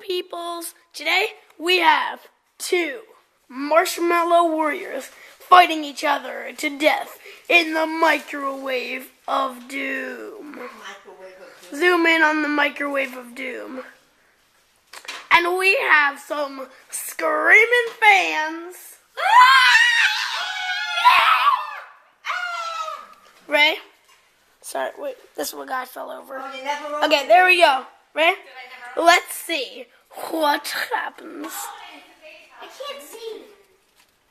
peoples. Today we have two marshmallow warriors fighting each other to death in the microwave of doom. Zoom in on the microwave of doom. And we have some screaming fans. Ray? Sorry, wait, this one guy fell over. Okay, there we go. Ray? Let's see what happens. I can't see.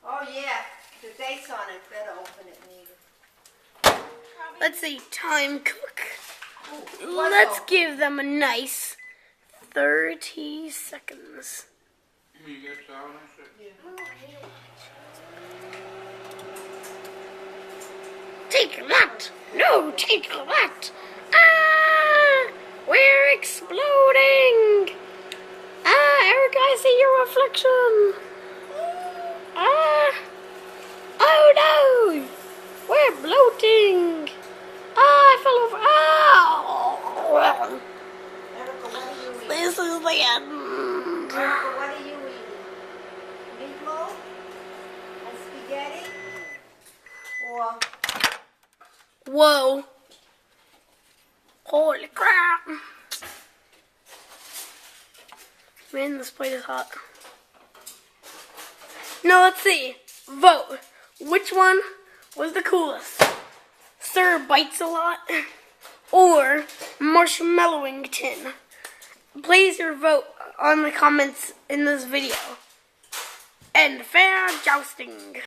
Oh yeah, the date's on it. Better open it, maybe. Let's see, time cook. Let's give them a nice 30 seconds. Take that! No, take that! Ah! We're exploding! Ah, Eric, I see your reflection! Ah! Oh no! We're bloating! Ah, I fell over! Ah! Erica, what are you eating? This is the end! Erica, what are you eating? Meatloaf? And spaghetti? Or... Whoa! Holy crap! Man, this plate is hot. Now let's see. Vote. Which one was the coolest? Sir Bites-a-Lot or Marshmallowington? Place your vote on the comments in this video. And fair jousting.